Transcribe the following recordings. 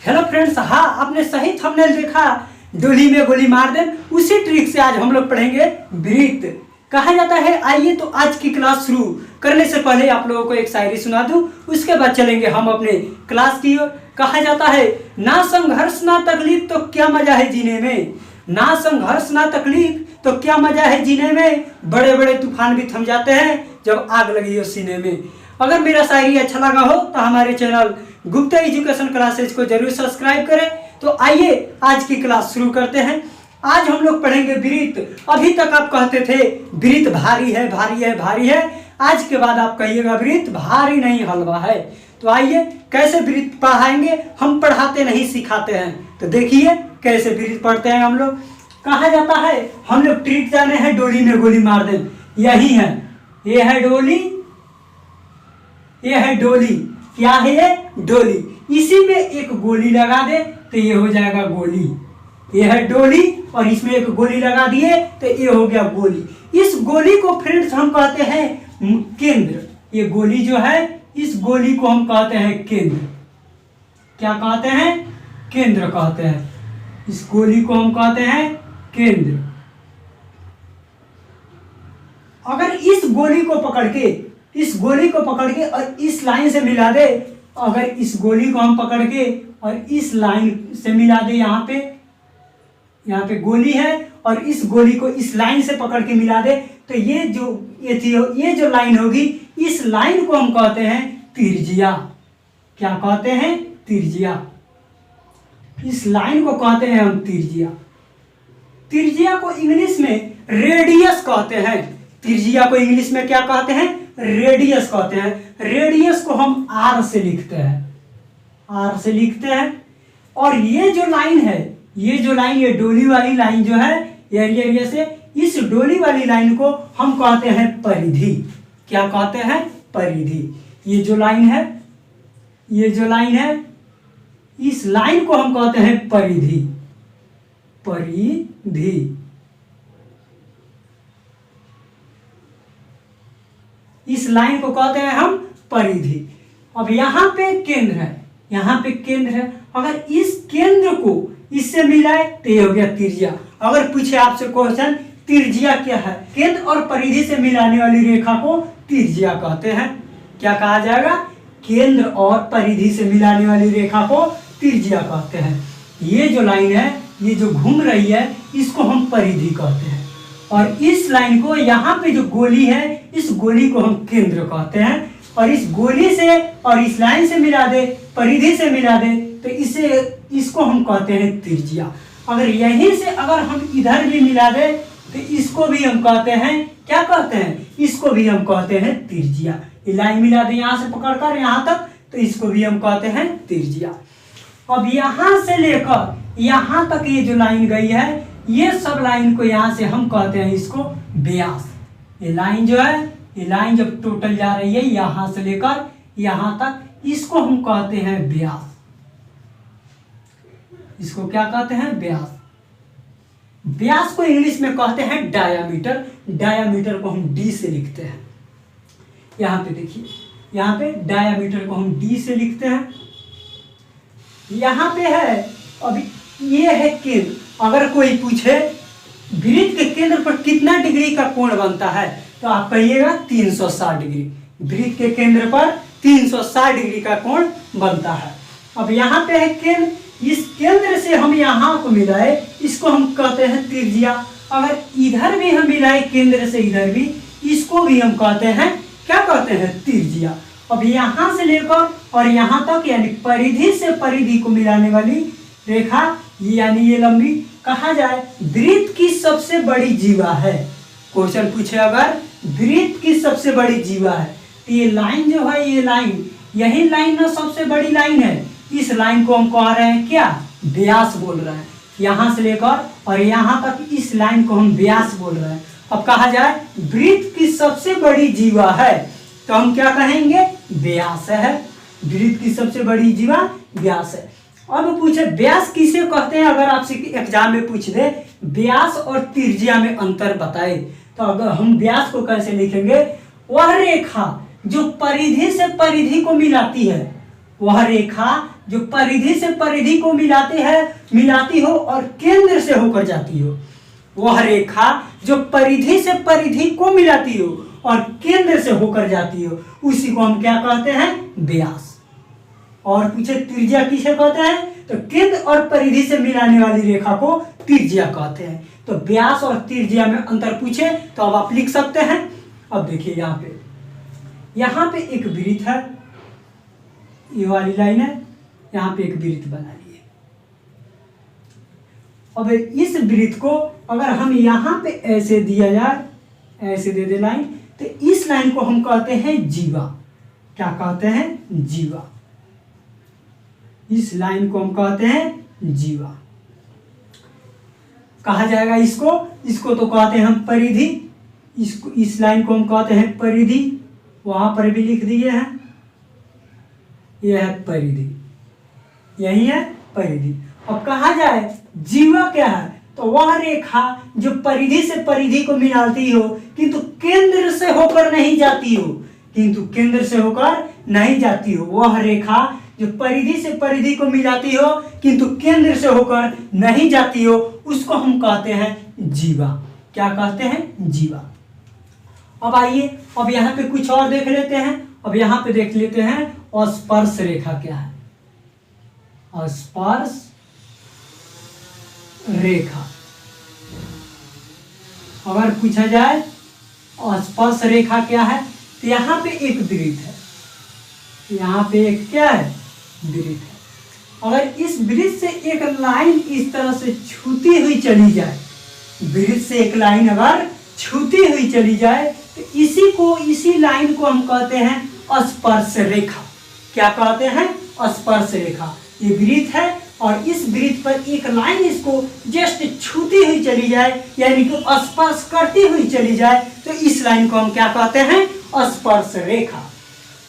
Hello friends, हाँ आपने सही थंबनेल देखा। डोली में गोली मार दे, उसी ट्रिक से आज हम लोग पढ़ेंगे वृत्त। कहा जाता है, आइए तो आज की क्लास शुरू करने से पहले आप लोगों को एक शायरी सुना दूं, उसके बाद चलेंगे हम अपने क्लास की ओर। कहा जाता है, ना संघर्ष ना तकलीफ तो क्या मजा है जीने में, ना संघर्ष ना तकलीफ तो क्या मजा है जीने में, बड़े बड़े तूफान भी थम जाते हैं जब आग लगी हो सीने में। अगर मेरा शायरी अच्छा लगा हो तो हमारे चैनल गुप्ता एजुकेशन क्लासेज को जरूर सब्सक्राइब करें। तो आइए आज की क्लास शुरू करते हैं। आज हम लोग पढ़ेंगे वृत्त। अभी तक आप कहते थे वृत्त भारी है भारी है भारी है, आज के बाद आप कहिएगा वृत्त भारी नहीं हलवा है। तो आइए कैसे वृत्त पढ़ाएंगे, हम पढ़ाते नहीं सिखाते हैं। तो देखिए कैसे वृत्त पढ़ते हैं हम लोग। कहा जाता है, हम लोग ट्रिक जाने हैं डोली में गोली मार दे। यही है, ये है डोली, ये है डोली। क्या है ये? डोली। इसी में एक गोली लगा दे तो ये हो जाएगा गोली। ये है डोली और इसमें एक गोली लगा दिए तो ये हो गया गोली। इस गोली को फ्रेंड्स हम कहते हैं केंद्र। ये गोली जो है, इस गोली को हम कहते हैं केंद्र। क्या कहते हैं? केंद्र कहते हैं। इस गोली को हम कहते हैं केंद्र। अगर इस गोली को पकड़ के, इस गोली को पकड़ के और इस लाइन से मिला दे, अगर इस गोली को हम पकड़ के और इस लाइन से मिला दे, यहाँ पे गोली है और इस गोली को इस लाइन से पकड़ के मिला दे, तो ये जो लाइन होगी, इस लाइन को हम कहते हैं त्रिज्या। क्या कहते हैं? त्रिज्या। इस लाइन को कहते हैं हम त्रिज्या। त्रिज्या को इंग्लिश में रेडियस कहते हैं। त्रिज्या को इंग्लिश में क्या कहते हैं? रेडियस कहते हैं। रेडियस को हम आर से लिखते हैं, आर से लिखते हैं। और ये जो लाइन है, ये जो लाइन, ये डोली वाली लाइन जो है, एरिया से इस डोली वाली लाइन को हम कहते हैं परिधि। क्या कहते हैं? परिधि। ये जो लाइन है, ये जो लाइन है, इस लाइन को हम कहते हैं परिधि। परिधि। इस लाइन को कहते हैं हम परिधि। अब यहाँ पे केंद्र है, यहाँ पे केंद्र है। अगर इस केंद्र को इससे मिलाए तो ये हो गया त्रिज्या। अगर पूछे आपसे क्वेश्चन त्रिज्या क्या है, केंद्र और परिधि से मिलाने वाली रेखा को त्रिज्या कहते हैं। क्या कहा जाएगा? केंद्र और परिधि से मिलाने वाली रेखा को त्रिज्या कहते हैं। ये जो लाइन है, ये जो घूम रही है, इसको हम परिधि कहते हैं। और इस लाइन को, यहाँ पे जो गोली है, इस गोली को हम केंद्र कहते हैं। और इस गोली से और इस लाइन से मिला दे, परिधि से मिला दे, तो इसको हम कहते हैं त्रिज्या। अगर यहीं से अगर हम इधर भी मिला दे तो इसको भी हम कहते हैं, क्या कहते हैं? इसको भी हम कहते हैं त्रिज्या। ये लाइन मिला दे यहाँ से पकड़कर यहाँ तक, तो इसको भी हम कहते हैं त्रिज्या। अब यहाँ से लेकर यहाँ तक ये जो लाइन गई है, ये सब लाइन को यहाँ से हम कहते हैं इसको व्यास। ये लाइन जो है, ये लाइन जब टोटल जा रही है यहाँ से लेकर यहाँ तक, इसको हम कहते हैं व्यास। इसको क्या कहते हैं? व्यास। व्यास को इंग्लिश में कहते हैं डायामीटर। डायामीटर को हम डी से लिखते हैं। यहाँ पे देखिए, यहाँ पे डायामीटर को हम डी से लिखते हैं। यहाँ पे है, अभी ये है केंद्र। अगर कोई पूछे वृत्त के केंद्र पर कितना डिग्री का कोण बनता है, तो आप कहिएगा 360 डिग्री। वृत्त के केंद्र पर 360 डिग्री का कोण बनता है। अब यहाँ पे है केंद्र, इस केंद्र से हम यहाँ को मिलाए, इसको हम कहते हैं त्रिज्या। अगर इधर भी हम मिलाए केंद्र से इधर भी, इसको भी हम कहते हैं, क्या कहते हैं? त्रिज्या। अब यहाँ से लेकर और यहाँ तक, यानी परिधि से परिधि को मिलाने वाली रेखा, यानी ये लंबी, कहा जाए वृत्त की सबसे बड़ी जीवा है। क्वेश्चन पूछे अगर वृत्त की सबसे बड़ी जीवा है, तो ये लाइन जो है, ये लाइन, यही लाइन ना सबसे बड़ी लाइन है। इस लाइन को हम कह रहे हैं क्या? व्यास बोल रहे हैं। यहाँ से लेकर और यहाँ तक इस लाइन को हम व्यास बोल रहे हैं। अब कहा जाए वृत्त की सबसे बड़ी जीवा है, तो हम क्या कहेंगे? व्यास है। वृत्त की सबसे बड़ी जीवा व्यास है। अब पूछे व्यास किसे कहते हैं? अगर आपसे एग्जाम में पूछ दे व्यास और त्रिज्या में अंतर बताए, तो अगर हम व्यास को कैसे लिखेंगे? वह रेखा जो परिधि से परिधि को मिलाती है, वह रेखा जो परिधि से परिधि को मिलाती हो और केंद्र से होकर जाती हो। वह रेखा जो परिधि से परिधि को मिलाती हो और केंद्र से होकर जाती हो, उसी को हम क्या कहते हैं? व्यास। और पूछे त्रिज्या किसे कहते हैं? तो केंद्र और परिधि से मिलाने वाली रेखा को त्रिज्या कहते हैं। तो व्यास और त्रिज्या में अंतर पूछे तो अब आप लिख सकते हैं। अब देखिए यहाँ पे एक वृत्त है, ये वाली लाइन है, यहाँ पे एक वृत्त बना लिए। अब इस वृत्त को अगर हम यहाँ पे ऐसे दिया जाए, ऐसे दे दे लाइन, तो इस लाइन को हम कहते हैं जीवा। क्या कहते हैं? जीवा। इस लाइन को हम कहते हैं जीवा। कहा जाएगा इसको तो कहते हैं हम परिधि। इस लाइन को हम कहते हैं परिधि। वहां पर भी लिख दिए हैं, यह है परिधि, यही है परिधि। अब कहा जाए जीवा क्या है? तो वह रेखा जो परिधि से परिधि को मिलाती हो किंतु केंद्र से होकर नहीं जाती हो, वह रेखा जो परिधि से परिधि को मिलाती हो किंतु केंद्र से होकर नहीं जाती हो, उसको हम कहते हैं जीवा। क्या कहते हैं? जीवा। अब आइए, अब यहाँ पे कुछ और देख लेते हैं। अब यहाँ पे देख लेते हैं स्पर्श रेखा क्या है। स्पर्श रेखा अगर पूछा जाए स्पर्श रेखा क्या है, तो यहाँ पे एक वृत्त है, यहाँ पे एक क्या है? वृत्त है। अगर इस वृत्त से एक लाइन इस तरह से छूती हुई चली जाए, वृत्त से एक लाइन अगर छूती हुई चली जाए, तो इसी लाइन को हम कहते हैं स्पर्श रेखा। क्या कहते हैं? स्पर्श रेखा। ये वृत्त है और इस वृत्त पर एक लाइन इसको जस्ट छूती हुई चली जाए, यानी कि स्पर्श करती हुई चली जाए, तो इस लाइन को हम क्या कहते हैं? स्पर्श रेखा।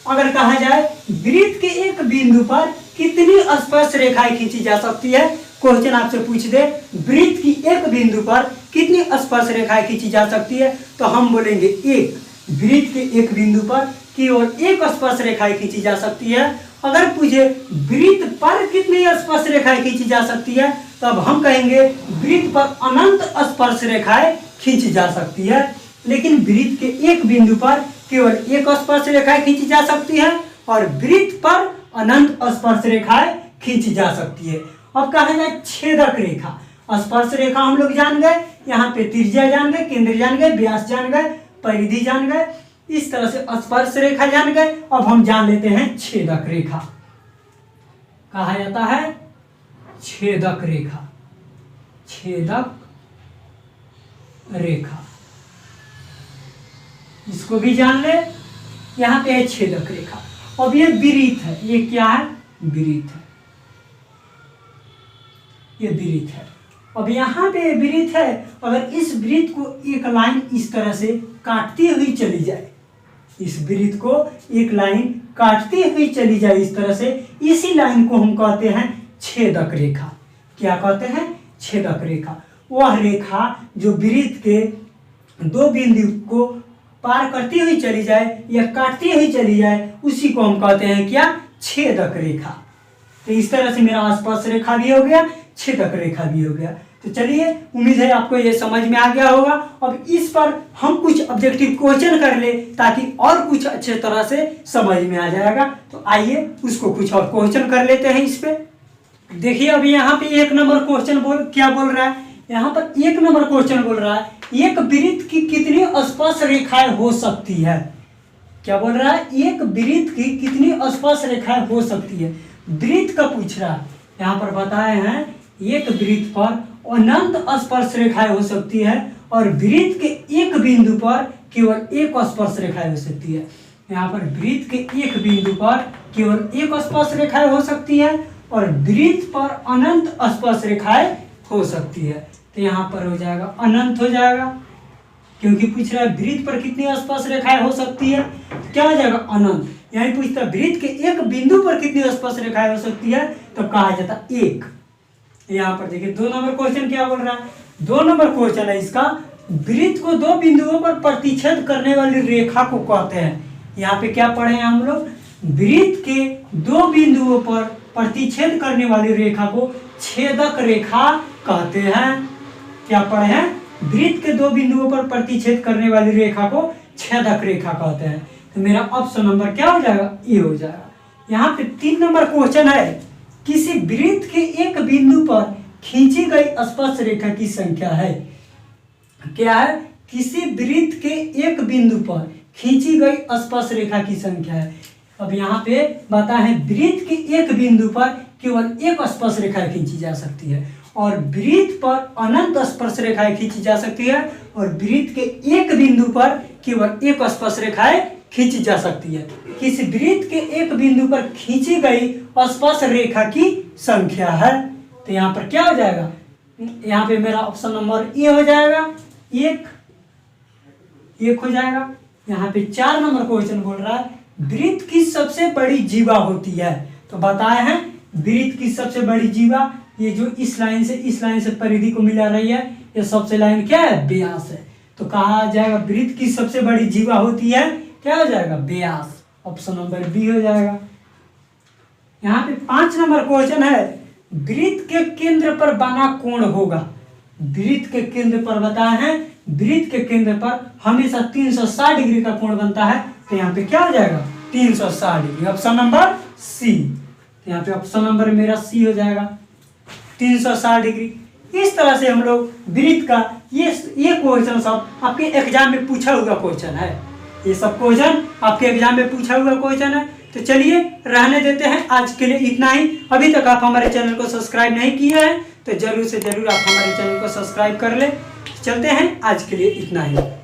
अगर कहा जाए वृत्त के एक बिंदु पर कितनी स्पर्श रेखाएं खींची जा सकती है, क्वेश्चन आपसे पूछ दे वृत्त की एक बिंदु पर कितनी स्पर्श रेखाएं खींची जा सकती है, तो हम बोलेंगे एक। वृत्त के एक बिंदु पर केवल एक स्पर्श रेखाएं खींची जा सकती है। अगर पूछे वृत्त पर कितनी स्पर्श रेखाएं खींची जा सकती है, तब हम कहेंगे वृत्त पर अनंत स्पर्श रेखाएं खींची जा सकती है। लेकिन वृत्त के एक बिंदु पर केवल एक स्पर्श रेखाएं खींची जा सकती है और वृत्त पर अनंत स्पर्श रेखाएं खींची जा सकती है। अब कहा जाए छेदक रेखा। स्पर्श रेखा हम लोग जान गए, यहाँ पे त्रिज्या जान गए, केंद्र जान गए, व्यास जान गए, परिधि जान गए, इस तरह से स्पर्श रेखा जान गए। अब हम जान लेते हैं छेदक रेखा। कहा जाता है छेदक रेखा। छेदक रेखा इसको भी जान ले। यहाँ पे है छेदक रेखा। अब ये वृत्त है, ये क्या है? वृत्त है, ये वृत्त है। अब यहाँ पे वृत्त है, अगर इस वृत्त को एक लाइन इस तरह से काटती हुई चली जाए, इस वृत्त को एक लाइन काटती हुई चली जाए इस तरह से, इसी लाइन को हम कहते हैं छेदक रेखा। क्या कहते हैं? छेदक रेखा। वह रेखा जो वृत्त के दो बिंदु को पार करती हुई चली जाए या काटती हुई चली जाए, उसी को हम कहते हैं क्या? छेदक रेखा। तो इस तरह से मेरा स्पर्श रेखा भी हो गया, छेदक रेखा भी हो गया। तो चलिए, उम्मीद है आपको ये समझ में आ गया होगा। अब इस पर हम कुछ ऑब्जेक्टिव क्वेश्चन कर ले ताकि और कुछ अच्छे तरह से समझ में आ जाएगा। तो आइए उसको कुछ और क्वेश्चन कर लेते हैं इस पे। देखिए, अभी यहाँ पे एक नंबर क्वेश्चन क्या बोल रहा है? यहाँ पर एक नंबर क्वेश्चन बोल रहा है एक वृत्त की कितनी स्पर्श रेखाएं हो सकती है। क्या बोल रहा है? एक वृत्त की कितनी स्पर्श रेखाएं हो सकती है, वृत्त का पूछ रहा है। यहाँ पर बताए हैं एक वृत्त पर अनंत स्पर्श रेखाएं हो सकती है और वृत्त के एक बिंदु पर केवल एक स्पर्श रेखाएं हो सकती है। यहाँ पर वृत्त के एक बिंदु पर केवल एक स्पर्श रेखाएं हो सकती है और वृत्त पर अनंत स्पर्श रेखाएं हो सकती है। तो यहाँ पर हो जाएगा अनंत हो जाएगा, क्योंकि पूछ रहा है वृत्त पर कितनी स्पर्श रेखाएं हो सकती है, तो क्या हो जाएगा? अनंत। यहाँ पूछता है वृत्त के एक बिंदु पर कितनी स्पर्श रेखाएं हो सकती है, तो कहा जाता एक। यहाँ पर देखिए 2 नंबर क्वेश्चन क्या बोल रहा है? 2 नंबर क्वेश्चन है इसका, वृत्त को दो बिंदुओं पर प्रतिच्छेद करने वाली रेखा को कहते हैं। यहाँ पे क्या पढ़े हैं हम लोग? वृत्त के दो बिंदुओं पर प्रतिच्छेद करने वाली रेखा को छेदक रेखा कहते हैं। क्या पढ़े हैं? वृत्त के दो बिंदुओं पर प्रतिच्छेद करने वाली रेखा को छेदक रेखा कहते हैं। तो मेरा ऑप्शन नंबर क्या हो जाएगा? ए हो जाएगा। यहाँ पे 3 नंबर क्वेश्चन है, किसी वृत्त के एक बिंदु पर खींची गई स्पर्श रेखा की संख्या है। क्या है? किसी वृत्त के एक बिंदु पर खींची गई स्पर्श रेखा की संख्या है। अब यहाँ पे बता है वृत्त के एक बिंदु पर केवल एक स्पर्श रेखा खींची जा सकती है और वृत्त पर अनंत स्पर्श रेखाएं खींची जा सकती है और वृत्त के एक बिंदु पर केवल एक स्पर्श रेखाएं खींची जा सकती है। किसी वृत्त के एक बिंदु पर खींची गई स्पर्श रेखा की संख्या है। तो यहाँ पर क्या हो जाएगा? यहाँ पे मेरा ऑप्शन नंबर ए हो जाएगा, एक हो जाएगा। यहाँ पे 4 नंबर क्वेश्चन बोल रहा है वृत्त की सबसे बड़ी जीवा होती है। तो बताए हैं वृत्त की सबसे बड़ी जीवा, ये जो इस लाइन से परिधि को मिला रही है, ये सबसे लाइन क्या है? व्यास है। तो कहा जाएगा वृत्त की सबसे बड़ी जीवा होती है, क्या हो जाएगा? व्यास। ऑप्शन नंबर बी हो जाएगा। यहाँ पे 5 नंबर क्वेश्चन है वृत्त के केंद्र पर बना कोण होगा। वृत्त के केंद्र पर बताए हैं वृत्त के केंद्र पर हमेशा 360 डिग्री का कोण बनता है। तो यहाँ पे क्या हो जाएगा? 360 डिग्री। Option number C. तो यहाँ पे ऑप्शन नंबर मेरा सी हो जाएगा, 360 डिग्री। इस तरह से हम लोग वृत्त का ये क्वेश्चन सब आपके एग्जाम में पूछा हुआ क्वेश्चन है। ये सब क्वेश्चन आपके एग्जाम में पूछा हुआ क्वेश्चन है। तो चलिए रहने देते हैं, आज के लिए इतना ही। अभी तक आप हमारे चैनल को सब्सक्राइब नहीं किए हैं तो जरूर से जरूर आप हमारे चैनल को सब्सक्राइब कर ले। चलते हैं, आज के लिए इतना ही।